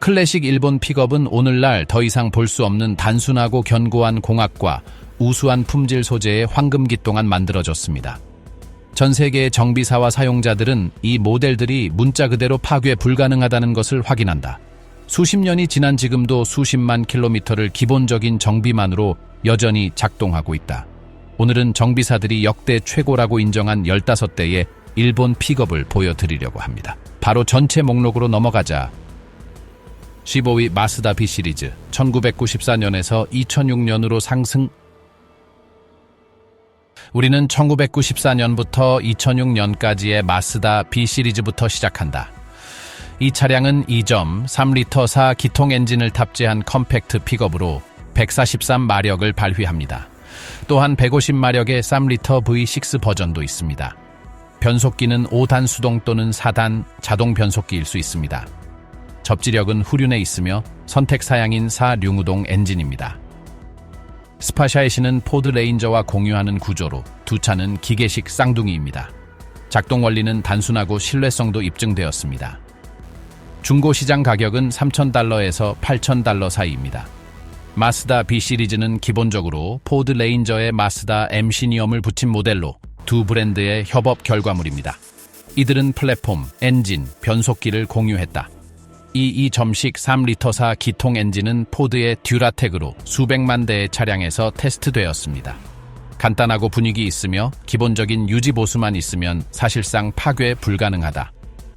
클래식 일본 픽업은 오늘날 더 이상 볼 수 없는 단순하고 견고한 공학과 우수한 품질 소재의 황금기 동안 만들어졌습니다. 전 세계의 정비사와 사용자들은 이 모델들이 문자 그대로 파괴 불가능하다는 것을 확인한다. 수십 년이 지난 지금도 수십만 킬로미터를 기본적인 정비만으로 여전히 작동하고 있다. 오늘은 정비사들이 역대 최고라고 인정한 15대의 일본 픽업을 보여드리려고 합니다. 바로 전체 목록으로 넘어가자. 15위 마쓰다 B 시리즈 1994년에서 2006년으로 상승. 우리는 1994년부터 2006년까지의 마쓰다 B 시리즈부터 시작한다. 이 차량은 2.3리터 기통 엔진을 탑재한 컴팩트 픽업으로 143마력을 발휘합니다. 또한 150마력의 3리터 V6 버전도 있습니다. 변속기는 5단 수동 또는 4단 자동 변속기일 수 있습니다. 접지력은 후륜에 있으며 선택 사양인 4륜구동 엔진입니다. 스파샤에시는 포드 레인저와 공유하는 구조로 두 차는 기계식 쌍둥이입니다. 작동 원리는 단순하고 신뢰성도 입증되었습니다. 중고 시장 가격은 $3,000에서 $8,000 사이입니다. 마쓰다 B 시리즈는 기본적으로 포드 레인저에 마쓰다 M 시니엄을 붙인 모델로 두 브랜드의 협업 결과물입니다. 이들은 플랫폼, 엔진, 변속기를 공유했다. 이 2.0식 3리터 기통 엔진은 포드의 듀라텍으로 수백만 대의 차량에서 테스트되었습니다. 간단하고 분위기 있으며 기본적인 유지 보수만 있으면 사실상 파괴 불가능하다.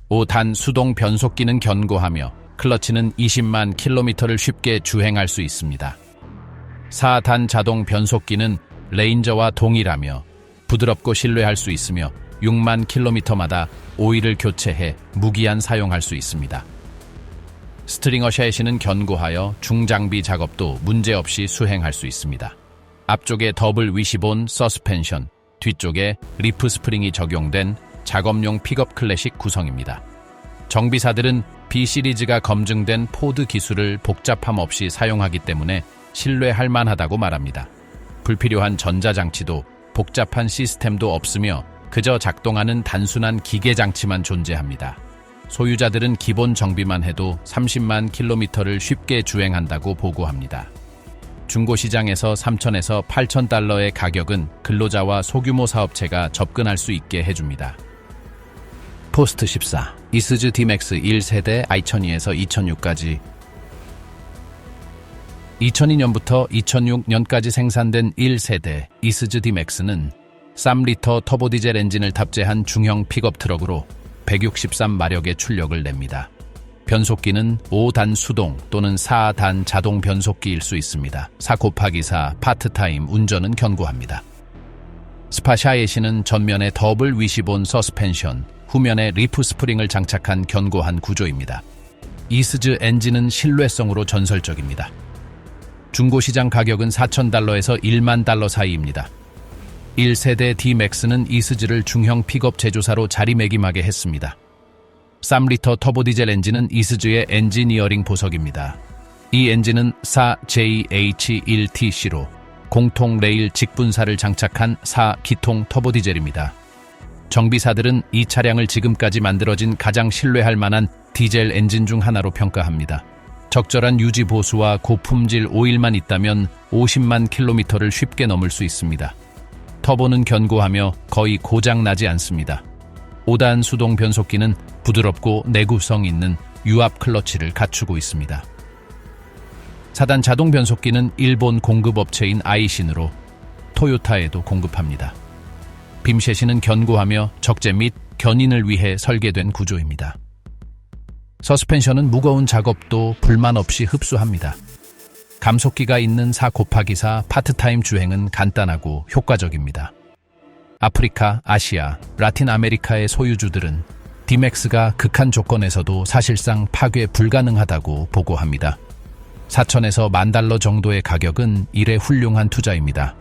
5단 수동 변속기는 견고하며 클러치는 20만 킬로미터를 쉽게 주행할 수 있습니다. 4단 자동 변속기는 레인저와 동일하며 부드럽고 신뢰할 수 있으며 6만 킬로미터마다 오일을 교체해 무기한 사용할 수 있습니다. 스트링어 샤시는 견고하여 중장비 작업도 문제없이 수행할 수 있습니다. 앞쪽에 더블 위시본 서스펜션, 뒤쪽에 리프 스프링이 적용된 작업용 픽업 클래식 구성입니다. 정비사들은 B 시리즈가 검증된 포드 기술을 복잡함 없이 사용하기 때문에 신뢰할 만하다고 말합니다. 불필요한 전자장치도 복잡한 시스템도 없으며 그저 작동하는 단순한 기계장치만 존재합니다. 소유자들은 기본 정비만 해도 30만 킬로미터를 쉽게 주행한다고 보고합니다. 중고시장에서 $3,000에서 $8,000의 가격은 근로자와 소규모 사업체가 접근할 수 있게 해줍니다. 포스트 14, 이스즈 D-MAX 1세대 2002에서 2006까지 2002년부터 2006년까지 생산된 1세대 이스즈 D-MAX는 3리터 터보디젤 엔진을 탑재한 중형 픽업 트럭으로 163마력의 출력을 냅니다. 변속기는 5단 수동 또는 4단 자동 변속기일 수 있습니다. 4곱하기4 파트타임 운전은 견고합니다. 스파샤예시는 전면에 더블 위시본 서스펜션, 후면에 리프 스프링을 장착한 견고한 구조입니다. 이스즈 엔진은 신뢰성으로 전설적입니다. 중고시장 가격은 $4,000에서 $10,000 사이입니다. 1세대 D-MAX는 이스즈를 중형 픽업 제조사로 자리매김하게 했습니다. 3리터 터보디젤 엔진은 이스즈의 엔지니어링 보석입니다. 이 엔진은 4JH1TC로 공통 레일 직분사를 장착한 4기통 터보디젤입니다. 정비사들은 이 차량을 지금까지 만들어진 가장 신뢰할 만한 디젤 엔진 중 하나로 평가합니다. 적절한 유지 보수와 고품질 오일만 있다면 50만 킬로미터를 쉽게 넘을 수 있습니다. 터보는 견고하며 거의 고장나지 않습니다. 5단 수동 변속기는 부드럽고 내구성 있는 유압 클러치를 갖추고 있습니다. 4단 자동 변속기는 일본 공급업체인 아이신으로 토요타에도 공급합니다. 빔셰시는 견고하며 적재 및 견인을 위해 설계된 구조입니다. 서스펜션은 무거운 작업도 불만 없이 흡수합니다. 감속기가 있는 4곱하기4 파트타임 주행은 간단하고 효과적입니다. 아프리카, 아시아, 라틴 아메리카의 소유주들은 D-MAX가 극한 조건에서도 사실상 파괴 불가능하다고 보고합니다. $4,000에서 $10,000 정도의 가격은 일의 훌륭한 투자입니다.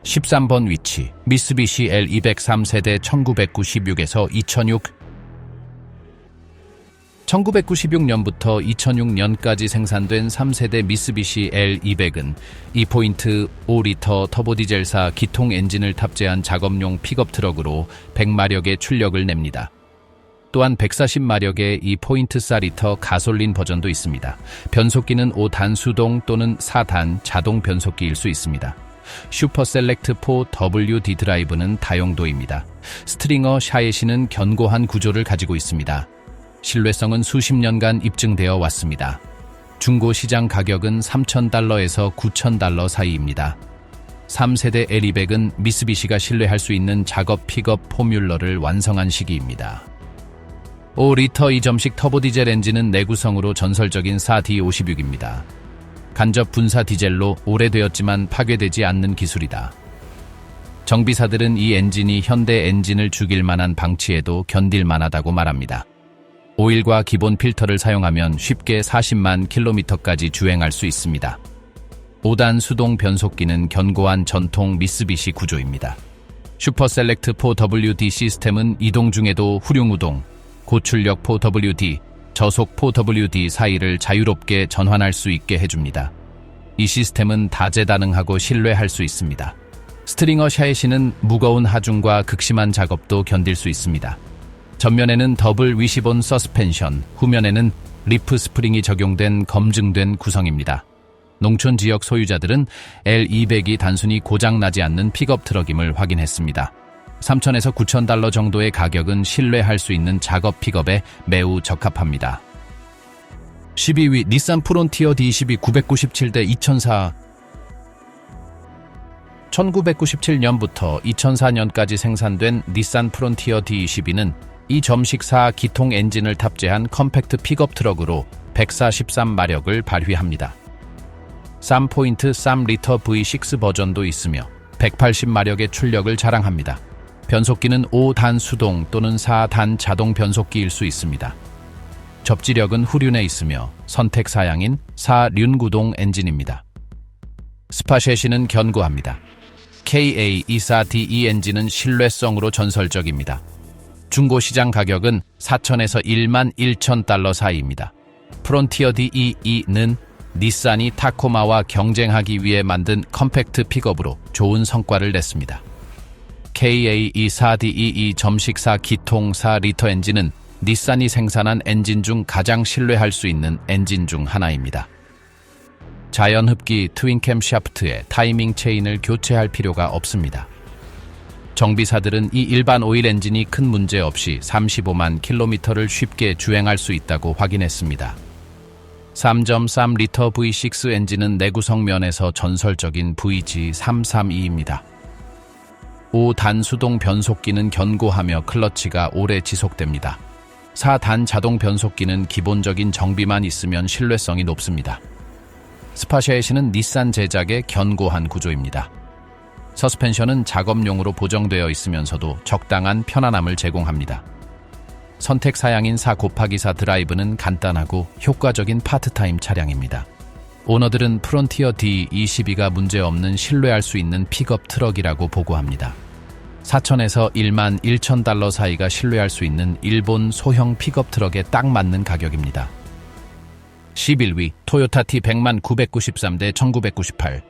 13번 위치, 미쓰비시 L203세대 1996에서 2006 1996년부터 2006년까지 생산된 3세대 미쓰비시 L200은 2.5 5리터 터보디젤사 기통 엔진을 탑재한 작업용 픽업 트럭으로 100마력의 출력을 냅니다. 또한 140마력의 2.4리터 가솔린 버전도 있습니다. 변속기는 5단 수동 또는 4단 자동 변속기일 수 있습니다. 슈퍼 셀렉트 4WD 드라이브는 다용도입니다. 스트링어 샤예시는 견고한 구조를 가지고 있습니다. 신뢰성은 수십 년간 입증되어 왔습니다. 중고 시장 가격은 $3,000에서 $9,000 사이입니다. 3세대 L200은 미쓰비시가 신뢰할 수 있는 작업 픽업 포뮬러를 완성한 시기입니다. 5리터 2점식 터보 디젤 엔진은 내구성으로 전설적인 4D56입니다. 간접 분사 디젤로 오래되었지만 파괴되지 않는 기술이다. 정비사들은 이 엔진이 현대 엔진을 죽일 만한 방치에도 견딜 만하다고 말합니다. 오일과 기본 필터를 사용하면 쉽게 40만 킬로미터까지 주행할 수 있습니다. 5단 수동 변속기는 견고한 전통 미쓰비시 구조입니다. 슈퍼 셀렉트 4WD 시스템은 이동 중에도 후륜우동, 고출력 4WD, 저속 4WD 사이를 자유롭게 전환할 수 있게 해줍니다. 이 시스템은 다재다능하고 신뢰할 수 있습니다. 스트링어 샤예시는 무거운 하중과 극심한 작업도 견딜 수 있습니다. 전면에는 더블 위시본 서스펜션, 후면에는 리프 스프링이 적용된 검증된 구성입니다. 농촌 지역 소유자들은 L200이 단순히 고장나지 않는 픽업 트럭임을 확인했습니다. $3,000에서 $9,000 정도의 가격은 신뢰할 수 있는 작업 픽업에 매우 적합합니다. 12위 닛산 프론티어 D22 997대 2004. 1997년부터 2004년까지 생산된 닛산 프론티어 D22는 2.4 기통 엔진을 탑재한 컴팩트 픽업 트럭으로 143마력을 발휘합니다. 3.3리터 V6 버전도 있으며 180마력의 출력을 자랑합니다. 변속기는 5단 수동 또는 4단 자동 변속기일 수 있습니다. 접지력은 후륜에 있으며 선택 사양인 4륜구동 엔진입니다. 스파셰시는 견고합니다. KA24DE 엔진은 신뢰성으로 전설적입니다. 중고시장 가격은 $4,000에서 $11,000 사이입니다. 프론티어 DEE는 닛산이 타코마와 경쟁하기 위해 만든 컴팩트 픽업으로 좋은 성과를 냈습니다. KA24DE 2.4 기통 4리터 엔진은 닛산이 생산한 엔진 중 가장 신뢰할 수 있는 엔진 중 하나입니다. 자연흡기 트윈캠 샤프트에 타이밍 체인을 교체할 필요가 없습니다. 정비사들은 이 일반 오일 엔진이 큰 문제 없이 35만 킬로미터를 쉽게 주행할 수 있다고 확인했습니다. 3.3리터 V6 엔진은 내구성 면에서 전설적인 VG332입니다. 5단 수동 변속기는 견고하며 클러치가 오래 지속됩니다. 4단 자동 변속기는 기본적인 정비만 있으면 신뢰성이 높습니다. 스파셰시는 닛산 제작의 견고한 구조입니다. 서스펜션은 작업용으로 보정되어 있으면서도 적당한 편안함을 제공합니다. 선택 사양인 4곱하기4 드라이브는 간단하고 효과적인 파트타임 차량입니다. 오너들은 프론티어 D22가 문제없는 신뢰할 수 있는 픽업 트럭이라고 보고합니다. $4,000에서 $11,000 사이가 신뢰할 수 있는 일본 소형 픽업 트럭에 딱 맞는 가격입니다. 11위 토요타 T100만 993대 1998.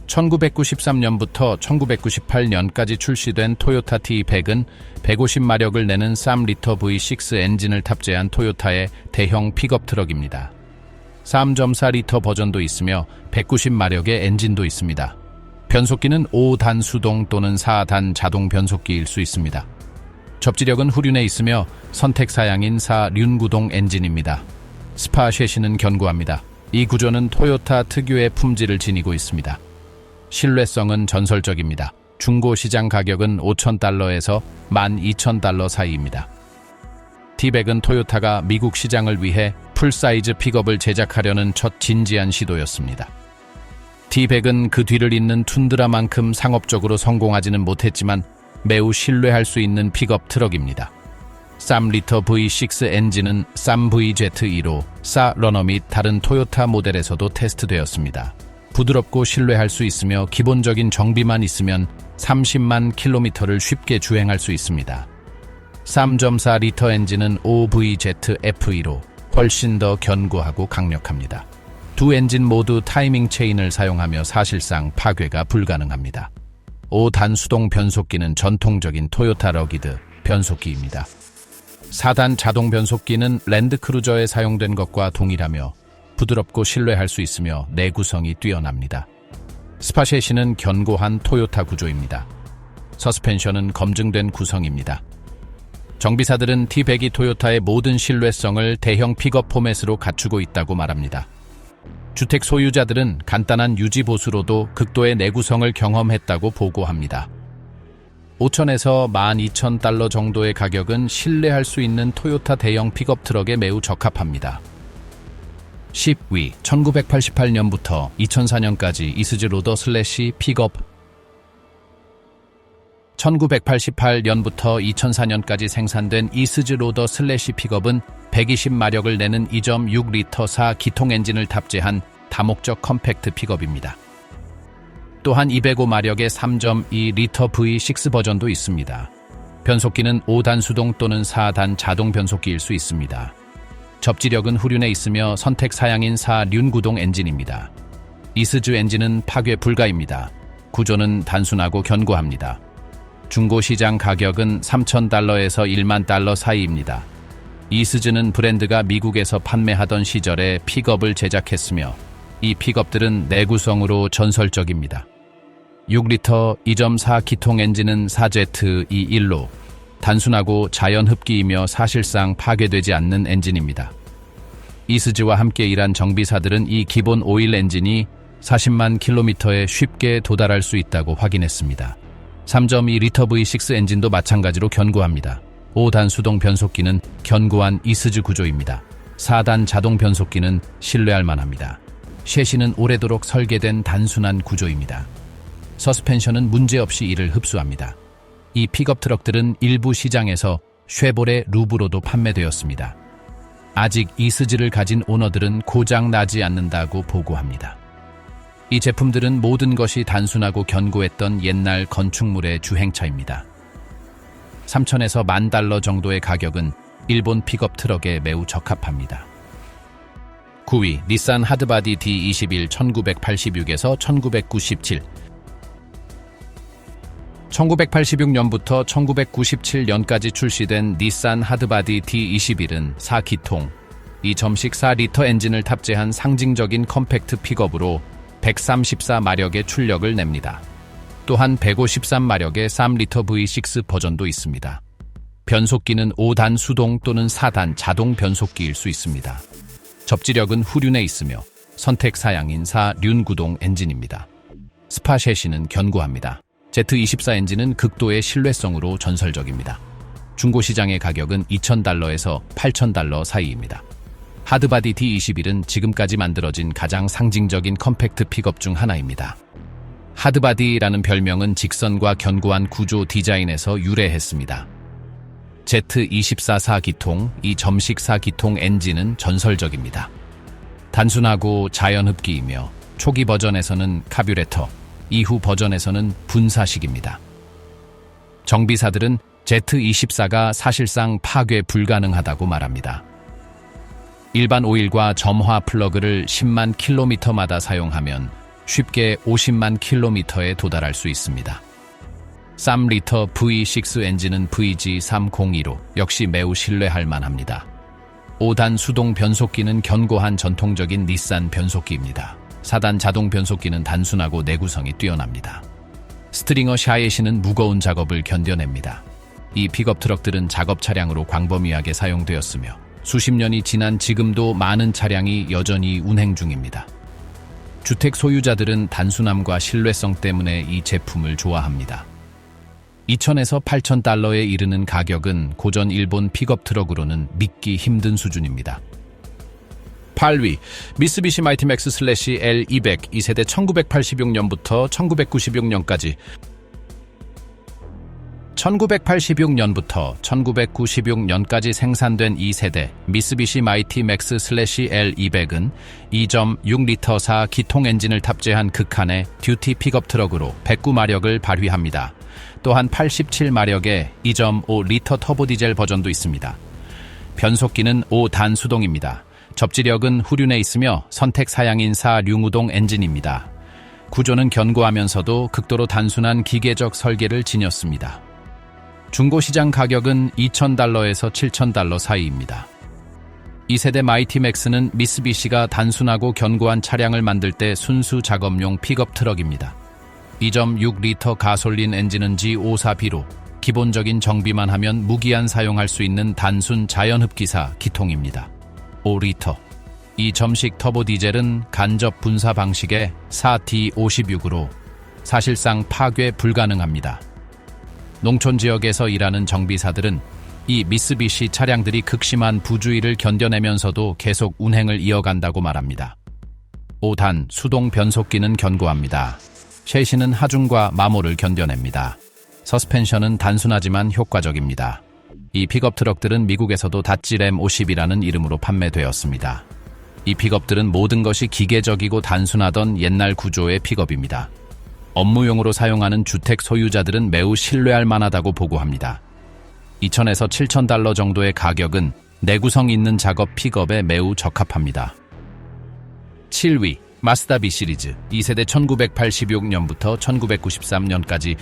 1993년부터 1998년까지 출시된 토요타 T100은 150마력을 내는 3리터 V6 엔진을 탑재한 토요타의 대형 픽업 트럭입니다. 3.4리터 버전도 있으며 190마력의 엔진도 있습니다. 변속기는 5단 수동 또는 4단 자동 변속기일 수 있습니다. 접지력은 후륜에 있으며 선택 사양인 4륜구동 엔진입니다. 스파셰시는 견고합니다. 이 구조는 토요타 특유의 품질을 지니고 있습니다. 신뢰성은 전설적입니다. 중고 시장 가격은 $5,000에서 $12,000 사이입니다. T100은 토요타가 미국 시장을 위해 풀사이즈 픽업을 제작하려는 첫 진지한 시도였습니다. T100은 그 뒤를 잇는 툰드라만큼 상업적으로 성공하지는 못했지만 매우 신뢰할 수 있는 픽업 트럭입니다. 3리터 V6 엔진은 쌈VZ2로 사러너 및 다른 토요타 모델에서도 테스트되었습니다. 부드럽고 신뢰할 수 있으며 기본적인 정비만 있으면 30만 킬로미터를 쉽게 주행할 수 있습니다. 3.4리터 엔진은 5VZF2로 훨씬 더 견고하고 강력합니다. 두 엔진 모두 타이밍 체인을 사용하며 사실상 파괴가 불가능합니다. 5단 수동 변속기는 전통적인 토요타 러기드 변속기입니다. 4단 자동 변속기는 랜드크루저에 사용된 것과 동일하며 부드럽고 신뢰할 수 있으며 내구성이 뛰어납니다. 스파셰시는 견고한 토요타 구조입니다. 서스펜션은 검증된 구성입니다. 정비사들은 T100이 토요타의 모든 신뢰성을 대형 픽업 포맷으로 갖추고 있다고 말합니다. 주택 소유자들은 간단한 유지 보수로도 극도의 내구성을 경험했다고 보고합니다. 5,000에서 12,000달러 정도의 가격은 신뢰할 수 있는 토요타 대형 픽업 트럭에 매우 적합합니다. 10위, 1988년부터 2004년까지 이스즈 로더 슬래시 픽업. 1988년부터 2004년까지 생산된 이스즈 로더 슬래시 픽업은 120마력을 내는 2.6리터사 기통 엔진을 탑재한 다목적 컴팩트 픽업입니다. 또한 205마력의 3.2리터 V6 버전도 있습니다. 변속기는 5단 수동 또는 4단 자동 변속기일 수 있습니다. 접지력은 후륜에 있으며 선택 사양인 4륜 구동 엔진입니다. 이스즈 엔진은 파괴 불가입니다. 구조는 단순하고 견고합니다. 중고 시장 가격은 3,000달러에서 1만 달러 사이입니다. 이스즈는 브랜드가 미국에서 판매하던 시절에 픽업을 제작했으며 이 픽업들은 내구성으로 전설적입니다. 6리터 2.4 기통 엔진은 4Z21로 단순하고 자연흡기이며 사실상 파괴되지 않는 엔진입니다. 이스즈와 함께 일한 정비사들은 이 기본 오일 엔진이 40만 킬로미터에 쉽게 도달할 수 있다고 확인했습니다. 3.2리터 V6 엔진도 마찬가지로 견고합니다. 5단 수동 변속기는 견고한 이스즈 구조입니다. 4단 자동 변속기는 신뢰할 만합니다. 셰시는 오래도록 설계된 단순한 구조입니다. 서스펜션은 문제없이 이를 흡수합니다. 이 픽업 트럭들은 일부 시장에서 쉐보레 루브로도 판매되었습니다. 아직 이스즈를 가진 오너들은 고장 나지 않는다고 보고합니다. 이 제품들은 모든 것이 단순하고 견고했던 옛날 건축물의 주행차입니다. 3,000에서 10,000달러 정도의 가격은 일본 픽업 트럭에 매우 적합합니다. 9위, 닛산 하드바디 D21 1986에서 1997. 1986년부터 1997년까지 출시된 닛산 하드바디 D21은 4기통 2.14리터 엔진을 탑재한 상징적인 컴팩트 픽업으로 134마력의 출력을 냅니다. 또한 153마력의 3리터 V6 버전도 있습니다. 변속기는 5단 수동 또는 4단 자동 변속기일 수 있습니다. 접지력은 후륜에 있으며 선택 사양인 4륜 구동 엔진입니다. 스파셰시는 견고합니다. Z24 엔진은 극도의 신뢰성으로 전설적입니다. 중고시장의 가격은 2,000달러에서 8,000달러 사이입니다. 하드바디 D21은 지금까지 만들어진 가장 상징적인 컴팩트 픽업 중 하나입니다. 하드바디라는 별명은 직선과 견고한 구조 디자인에서 유래했습니다. Z24 4기통, 이 점식 4기통 엔진은 전설적입니다. 단순하고 자연흡기이며 초기 버전에서는 카뷰레터, 이후 버전에서는 분사식입니다. 정비사들은 Z24가 사실상 파괴 불가능하다고 말합니다. 일반 오일과 점화 플러그를 10만 킬로미터마다 사용하면 쉽게 50만 킬로미터에 도달할 수 있습니다. 3리터 V6 엔진은 VG302로 역시 매우 신뢰할 만합니다. 5단 수동 변속기는 견고한 전통적인 닛산 변속기입니다. 4단 자동 변속기는 단순하고 내구성이 뛰어납니다. 스트링어 샤예시는 무거운 작업을 견뎌냅니다. 이 픽업 트럭들은 작업 차량으로 광범위하게 사용되었으며 수십 년이 지난 지금도 많은 차량이 여전히 운행 중입니다. 주택 소유자들은 단순함과 신뢰성 때문에 이 제품을 좋아합니다. 2,000에서 8,000달러에 이르는 가격은 고전 일본 픽업 트럭으로는 믿기 힘든 수준입니다. 8위, 미쓰비시 마이티맥스 슬래시 L200 2세대 1986년부터 1996년까지 1986년부터 1996년까지 생산된 2세대 미쓰비시 마이티 맥스 슬래시 L200은 2.6리터사 기통 엔진을 탑재한 극한의 듀티 픽업 트럭으로 109마력을 발휘합니다. 또한 87마력의 2.5리터 터보 디젤 버전도 있습니다. 변속기는 5단 수동입니다. 접지력은 후륜에 있으며 선택 사양인 4륜우동 엔진입니다. 구조는 견고하면서도 극도로 단순한 기계적 설계를 지녔습니다. 중고시장 가격은 $2,000에서 $7,000 사이입니다. 2세대 마이티맥스는 미쓰비시가 단순하고 견고한 차량을 만들 때 순수 작업용 픽업 트럭입니다. 2.6리터 가솔린 엔진은 G54B로 기본적인 정비만 하면 무기한 사용할 수 있는 단순 자연흡기사 기통입니다. 5리터 이 점식 터보 디젤은 간접 분사 방식의 4T56으로 사실상 파괴 불가능합니다. 농촌 지역에서 일하는 정비사들은 이 미쓰비시 차량들이 극심한 부주의를 견뎌내면서도 계속 운행을 이어간다고 말합니다. 5단 수동 변속기는 견고합니다. 셰시는 하중과 마모를 견뎌냅니다. 서스펜션은 단순하지만 효과적입니다. 이 픽업 트럭들은 미국에서도 다찌 M50이라는 이름으로 판매되었습니다. 이 픽업들은 모든 것이 기계적이고 단순하던 옛날 구조의 픽업입니다. 업무용으로 사용하는 주택 소유자들은 매우 신뢰할 만하다고 보고합니다. $2,000에서 $7,000 정도의 가격은 내구성 있는 작업 픽업에 매우 적합합니다. 7위 마쓰다 B 시리즈 2세대 1986년부터 1993년까지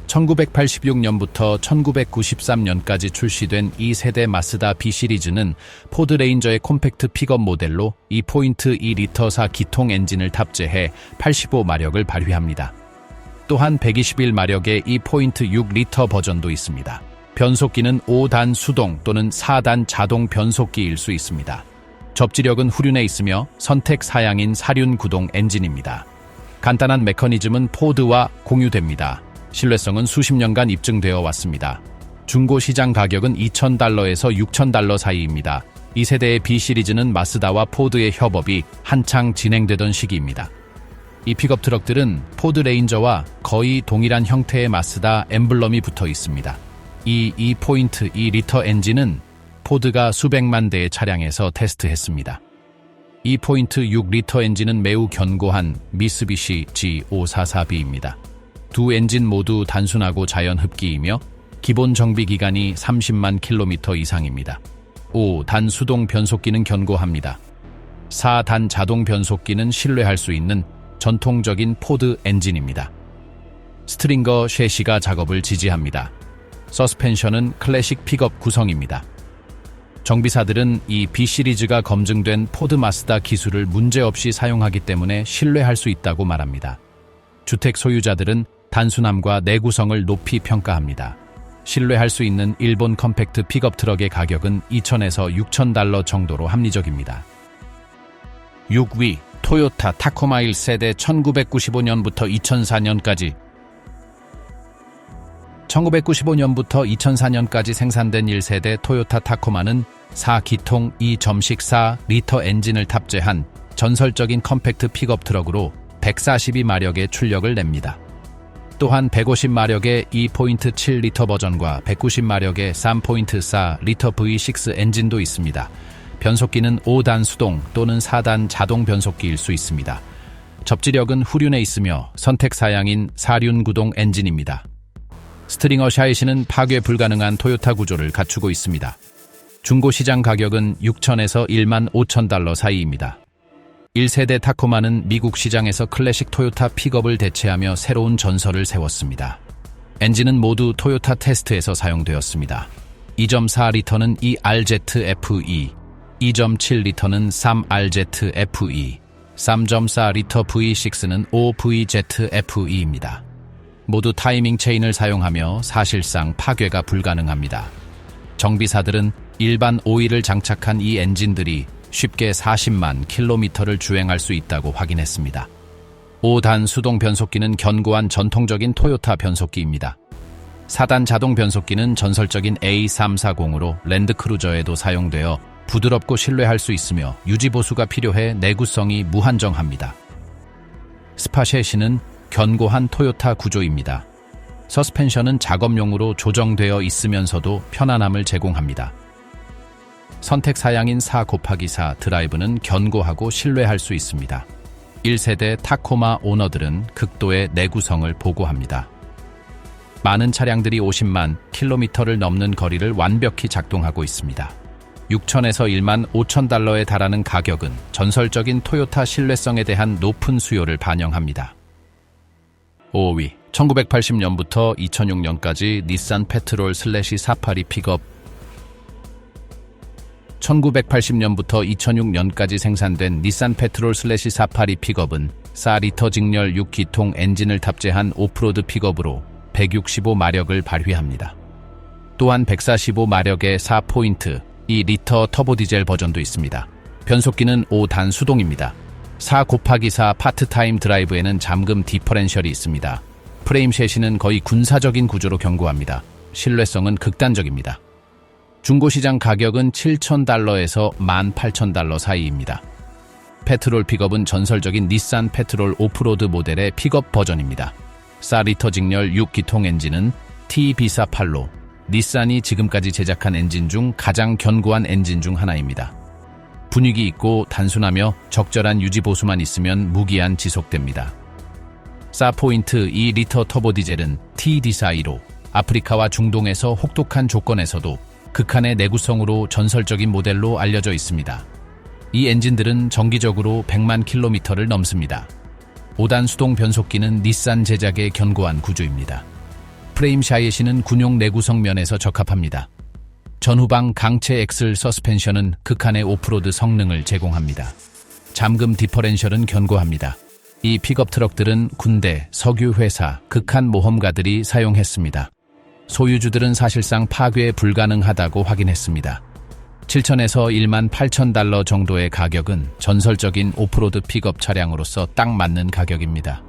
1986년부터 출시된 2세대 마쓰다 B 시리즈는 포드 레인저의 콤팩트 픽업 모델로 2.2리터사 기통 엔진을 탑재해 85마력을 발휘합니다. 또한 121마력의 2.6리터 버전도 있습니다. 변속기는 5단 수동 또는 4단 자동 변속기일 수 있습니다. 접지력은 후륜에 있으며 선택 사양인 사륜 구동 엔진입니다. 간단한 메커니즘은 포드와 공유됩니다. 신뢰성은 수십 년간 입증되어 왔습니다. 중고 시장 가격은 $2,000에서 $6,000 사이입니다. 2세대의 B 시리즈는 마쓰다와 포드의 협업이 한창 진행되던 시기입니다. 이 픽업 트럭들은 포드 레인저와 거의 동일한 형태의 마쓰다 엠블럼이 붙어 있습니다. 이 2.2리터 엔진은 포드가 수백만 대의 차량에서 테스트했습니다. 2.6리터 엔진은 매우 견고한 미쓰비시 G544B입니다. 두 엔진 모두 단순하고 자연흡기이며 기본 정비 기간이 30만 킬로미터 이상입니다. 5단 수동 변속기는 견고합니다. 4단 자동 변속기는 신뢰할 수 있는 전통적인 포드 엔진입니다. 스트링거 셰시가 작업을 지지합니다. 서스펜션은 클래식 픽업 구성입니다. 정비사들은 이 B 시리즈가 검증된 포드 마쓰다 기술을 문제없이 사용하기 때문에 신뢰할 수 있다고 말합니다. 주택 소유자들은 단순함과 내구성을 높이 평가합니다. 신뢰할 수 있는 일본 컴팩트 픽업 트럭의 가격은 $2,000에서 $6,000 정도로 합리적입니다. 6위 토요타 타코마 1세대 1995년부터 2004년까지 1995년부터 2004년까지 생산된 1세대 토요타 타코마는 4기통 2.4리터 엔진을 탑재한 전설적인 컴팩트 픽업 트럭으로 142마력의 출력을 냅니다. 또한 150마력의 2.7리터 버전과 190마력의 3.4리터 V6 엔진도 있습니다. 변속기는 5단 수동 또는 4단 자동 변속기일 수 있습니다. 접지력은 후륜에 있으며 선택 사양인 사륜 구동 엔진입니다. 스트링어 샤이시는 파괴 불가능한 토요타 구조를 갖추고 있습니다. 중고 시장 가격은 $6,000에서 $15,000 사이입니다. 1세대 타코마는 미국 시장에서 클래식 토요타 픽업을 대체하며 새로운 전설을 세웠습니다. 엔진은 모두 토요타 테스트에서 사용되었습니다. 2.4리터는 ERZFE, 2.7리터는 3RZFE, 3.4리터 V6는 OVZFE입니다. 모두 타이밍 체인을 사용하며 사실상 파괴가 불가능합니다. 정비사들은 일반 오일을 장착한 이 엔진들이 쉽게 40만 킬로미터를 주행할 수 있다고 확인했습니다. 5단 수동 변속기는 견고한 전통적인 토요타 변속기입니다. 4단 자동 변속기는 전설적인 A340으로 랜드크루저에도 사용되어 부드럽고 신뢰할 수 있으며 유지보수가 필요해 내구성이 무한정합니다. 스파셰시는 견고한 토요타 구조입니다. 서스펜션은 작업용으로 조정되어 있으면서도 편안함을 제공합니다. 선택 사양인 4/4 드라이브는 견고하고 신뢰할 수 있습니다. 1세대 타코마 오너들은 극도의 내구성을 보고합니다. 많은 차량들이 50만 킬로미터를 넘는 거리를 완벽히 작동하고 있습니다. $6,000에서 $15,000에 달하는 가격은 전설적인 토요타 신뢰성에 대한 높은 수요를 반영합니다. 5위, 1980년부터 2006년까지 닛산 페트롤 슬래시 482 픽업. 1980년부터 2006년까지 생산된 닛산 페트롤 슬래시 482 픽업은 4리터 직렬 6기통 엔진을 탑재한 오프로드 픽업으로 165마력을 발휘합니다. 또한 145마력의 4포인트 2리터 터보 디젤 버전도 있습니다. 변속기는 5단 수동입니다. 4곱하기4 파트타임 드라이브에는 잠금 디퍼렌셜이 있습니다. 프레임 셰시는 거의 군사적인 구조로 견고합니다. 신뢰성은 극단적입니다. 중고시장 가격은 $7,000에서 $18,000 사이입니다. 페트롤 픽업은 전설적인 닛산 페트롤 오프로드 모델의 픽업 버전입니다. 4리터 직렬 6기통 엔진은 TB48로 닛산이 지금까지 제작한 엔진 중 가장 견고한 엔진 중 하나입니다. 분위기 있고 단순하며 적절한 유지 보수만 있으면 무기한 지속됩니다. 4포인트 2리터 터보 디젤은 TD42로 아프리카와 중동에서 혹독한 조건에서도 극한의 내구성으로 전설적인 모델로 알려져 있습니다. 이 엔진들은 정기적으로 100만 킬로미터를 넘습니다. 5단 수동 변속기는 닛산 제작의 견고한 구조입니다. 프레임 샤이시는 군용 내구성 면에서 적합합니다. 전후방 강체 엑슬 서스펜션은 극한의 오프로드 성능을 제공합니다. 잠금 디퍼렌셜은 견고합니다. 이 픽업 트럭들은 군대, 석유회사, 극한 모험가들이 사용했습니다. 소유주들은 사실상 파괴 불가능하다고 확인했습니다. $7,000에서 $18,000 정도의 가격은 전설적인 오프로드 픽업 차량으로서 딱 맞는 가격입니다.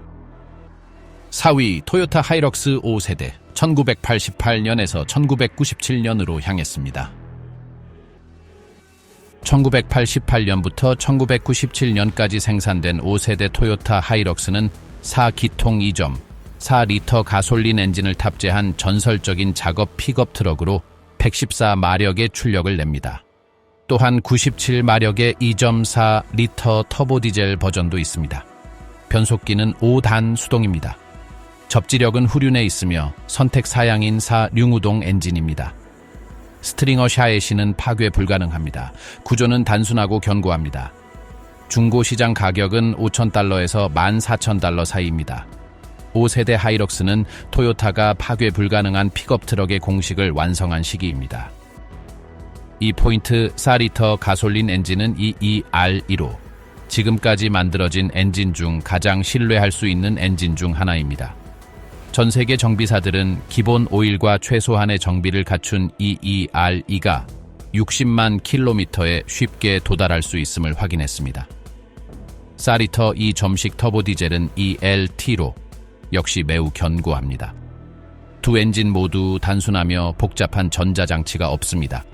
4위, 토요타 하이럭스 5세대, 1988년에서 1997년으로 향했습니다. 1988년부터 1997년까지 생산된 5세대 토요타 하이럭스는 4기통 2.4리터 가솔린 엔진을 탑재한 전설적인 작업 픽업 트럭으로 114마력의 출력을 냅니다. 또한 97마력의 2.4리터 터보 디젤 버전도 있습니다. 변속기는 5단 수동입니다. 접지력은 후륜에 있으며 선택 사양인 4륜우동 엔진입니다. 스트링어 샤에시는 파괴 불가능합니다. 구조는 단순하고 견고합니다. 중고 시장 가격은 $5,000에서 $14,000 사이입니다. 5세대 하이럭스는 토요타가 파괴 불가능한 픽업 트럭의 공식을 완성한 시기입니다. 이 포인트 4리터 가솔린 엔진은 EER1로 지금까지 만들어진 엔진 중 가장 신뢰할 수 있는 엔진 중 하나입니다. 전 세계 정비사들은 기본 오일과 최소한의 정비를 갖춘 EER2가 60만 킬로미터에 쉽게 도달할 수 있음을 확인했습니다. 4리터 2점식 터보 디젤은 ELT로 역시 매우 견고합니다. 두 엔진 모두 단순하며 복잡한 전자장치가 없습니다.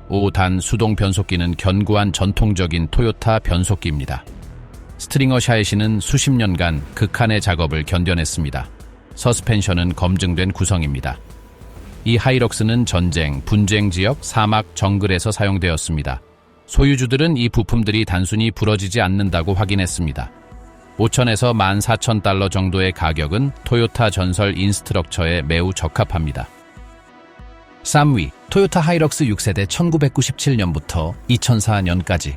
5단 수동 변속기는 견고한 전통적인 토요타 변속기입니다. 스트링어 샤에시는 수십 년간 극한의 작업을 견뎌냈습니다. 서스펜션은 검증된 구성입니다. 이 하이럭스는 전쟁, 분쟁 지역, 사막, 정글에서 사용되었습니다. 소유주들은 이 부품들이 단순히 부러지지 않는다고 확인했습니다. $5,000에서 $14,000 정도의 가격은 토요타 전설 인스트럭처에 매우 적합합니다. 3위, 토요타 하이럭스 6세대 1997년부터 2004년까지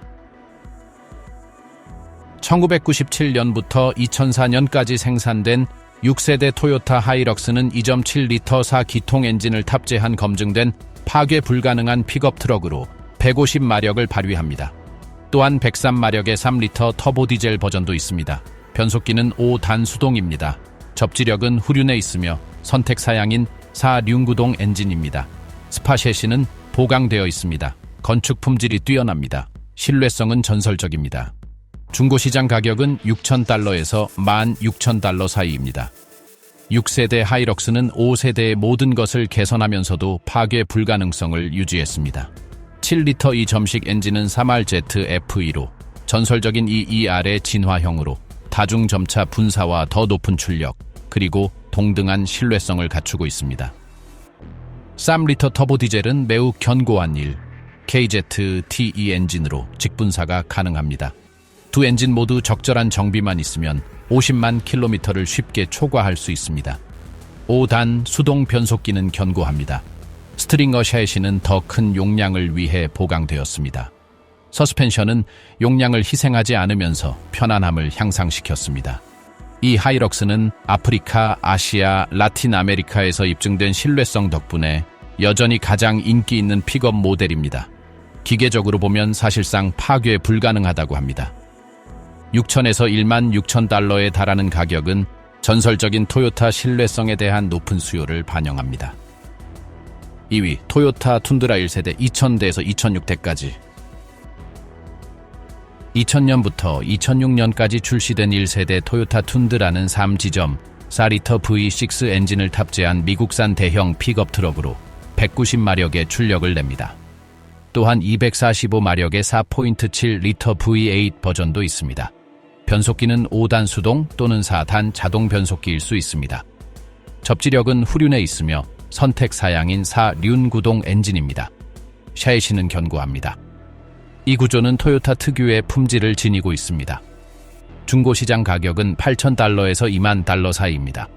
1997년부터 2004년까지 생산된 6세대 토요타 하이럭스는 2.7리터 4기통 엔진을 탑재한 검증된 파괴 불가능한 픽업 트럭으로 150마력을 발휘합니다. 또한 103마력의 3리터 터보 디젤 버전도 있습니다. 변속기는 5단 수동입니다. 접지력은 후륜에 있으며 선택 사양인 4륜구동 엔진입니다. 스파셰시는 보강되어 있습니다. 건축 품질이 뛰어납니다. 신뢰성은 전설적입니다. 중고시장 가격은 $6,000에서 $16,000 사이입니다. 6세대 하이럭스는 5세대의 모든 것을 개선하면서도 파괴 불가능성을 유지했습니다. 7리터 2점식 엔진은 3RZ F2로 전설적인 EER의 진화형으로 다중점차 분사와 더 높은 출력, 그리고 동등한 신뢰성을 갖추고 있습니다. 3리터 터보 디젤은 매우 견고한 KZTE 엔진으로 직분사가 가능합니다. 두 엔진 모두 적절한 정비만 있으면 50만 킬로미터를 쉽게 초과할 수 있습니다. 5단 수동 변속기는 견고합니다. 스트링어 샤시는 더 큰 용량을 위해 보강되었습니다. 서스펜션은 용량을 희생하지 않으면서 편안함을 향상시켰습니다. 이 하이럭스는 아프리카, 아시아, 라틴 아메리카에서 입증된 신뢰성 덕분에 여전히 가장 인기 있는 픽업 모델입니다. 기계적으로 보면 사실상 파괴 불가능하다고 합니다. 6천에서 1만 6천 달러에 달하는 가격은 전설적인 토요타 신뢰성에 대한 높은 수요를 반영합니다. 2위, 토요타 툰드라 1세대 2000대에서 2006대까지. 2000년부터 2006년까지 출시된 1세대 토요타 툰드라는 3지점 4리터 V6 엔진을 탑재한 미국산 대형 픽업 트럭으로 190마력의 출력을 냅니다. 또한 245마력의 4.7리터 V8 버전도 있습니다. 변속기는 5단 수동 또는 4단 자동 변속기일 수 있습니다. 접지력은 후륜에 있으며 선택 사양인 4륜 구동 엔진입니다. 샤이시는 견고합니다. 이 구조는 토요타 특유의 품질을 지니고 있습니다. 중고시장 가격은 8,000달러에서 2만 달러 사이입니다.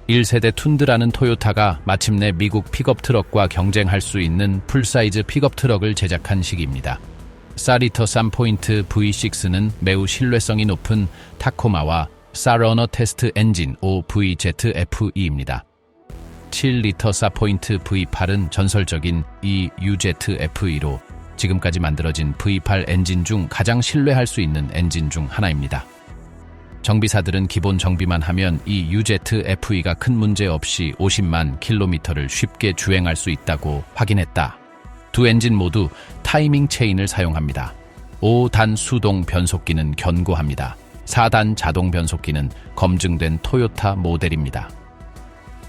1세대 툰드라는 토요타가 마침내 미국 픽업 트럭과 경쟁할 수 있는 풀사이즈 픽업 트럭을 제작한 시기입니다. 4리터 3포인트 V6는 매우 신뢰성이 높은 타코마와 사러너 테스트 엔진 OVZF-E입니다. 7리터 4포인트 V8은 전설적인 EUZF-E로 지금까지 만들어진 V8 엔진 중 가장 신뢰할 수 있는 엔진 중 하나입니다. 정비사들은 기본 정비만 하면 이 UZF-E가 큰 문제 없이 50만 킬로미터를 쉽게 주행할 수 있다고 확인했다. 두 엔진 모두 타이밍 체인을 사용합니다. 5단 수동 변속기는 견고합니다. 4단 자동 변속기는 검증된 토요타 모델입니다.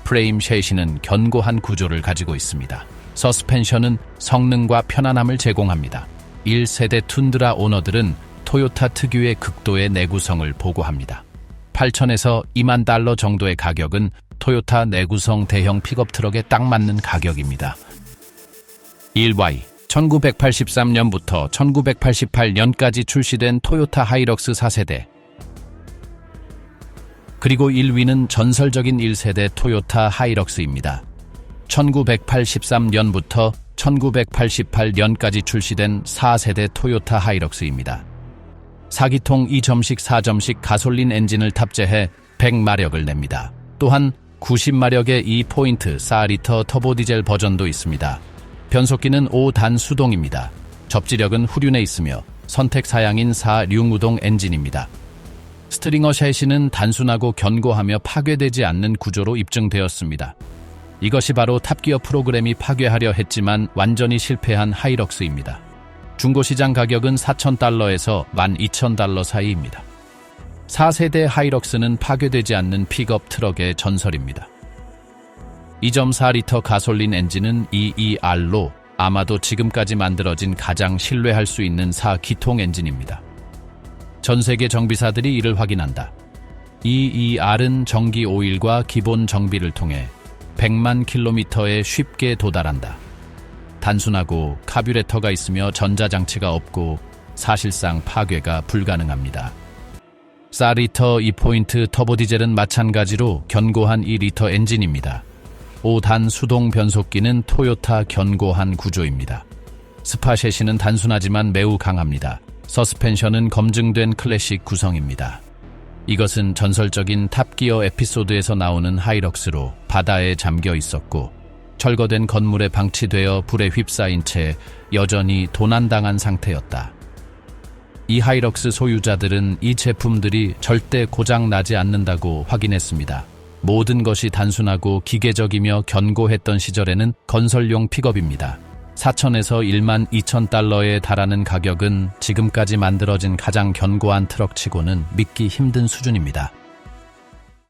프레임 셰시는 견고한 구조를 가지고 있습니다. 서스펜션은 성능과 편안함을 제공합니다. 1세대 툰드라 오너들은 토요타 특유의 극도의 내구성을 보고합니다. 8천에서 2만 달러 정도의 가격은 토요타 내구성 대형 픽업 트럭에 딱 맞는 가격입니다. 1Y 1983년부터 1988년까지 출시된 토요타 하이럭스 4세대. 그리고 1위는 전설적인 1세대 토요타 하이럭스입니다. 1983년부터 1988년까지 출시된 4세대 토요타 하이럭스입니다. 4기통 2점식 4점식 가솔린 엔진을 탑재해 100마력을 냅니다. 또한 90마력의 2포인트 4리터 터보 디젤 버전도 있습니다. 변속기는 5단 수동입니다. 접지력은 후륜에 있으며 선택 사양인 4륜 우동 엔진입니다. 스트링어 셰시는 단순하고 견고하며 파괴되지 않는 구조로 입증되었습니다. 이것이 바로 탑기어 프로그램이 파괴하려 했지만 완전히 실패한 하이럭스입니다. 중고시장 가격은 4,000달러에서 12,000달러 사이입니다. 4세대 하이럭스는 파괴되지 않는 픽업 트럭의 전설입니다. 2.4리터 가솔린 엔진은 EER로 아마도 지금까지 만들어진 가장 신뢰할 수 있는 4기통 엔진입니다. 전 세계 정비사들이 이를 확인한다. EER은 정기 오일과 기본 정비를 통해 100만 킬로미터에 쉽게 도달한다. 단순하고 카뷰레터가 있으며 전자장치가 없고 사실상 파괴가 불가능합니다. 4리터 2포인트 터보 디젤은 마찬가지로 견고한 2리터 엔진입니다. 5단 수동 변속기는 토요타 견고한 구조입니다. 스파 셰시는 단순하지만 매우 강합니다. 서스펜션은 검증된 클래식 구성입니다. 이것은 전설적인 탑기어 에피소드에서 나오는 하이럭스로 바다에 잠겨 있었고 철거된 건물에 방치되어 불에 휩싸인 채 여전히 도난당한 상태였다. 이 하이럭스 소유자들은 이 제품들이 절대 고장 나지 않는다고 확인했습니다. 모든 것이 단순하고 기계적이며 견고했던 시절에는 건설용 픽업입니다. 4천에서 1만 2천 달러에 달하는 가격은 지금까지 만들어진 가장 견고한 트럭치고는 믿기 힘든 수준입니다.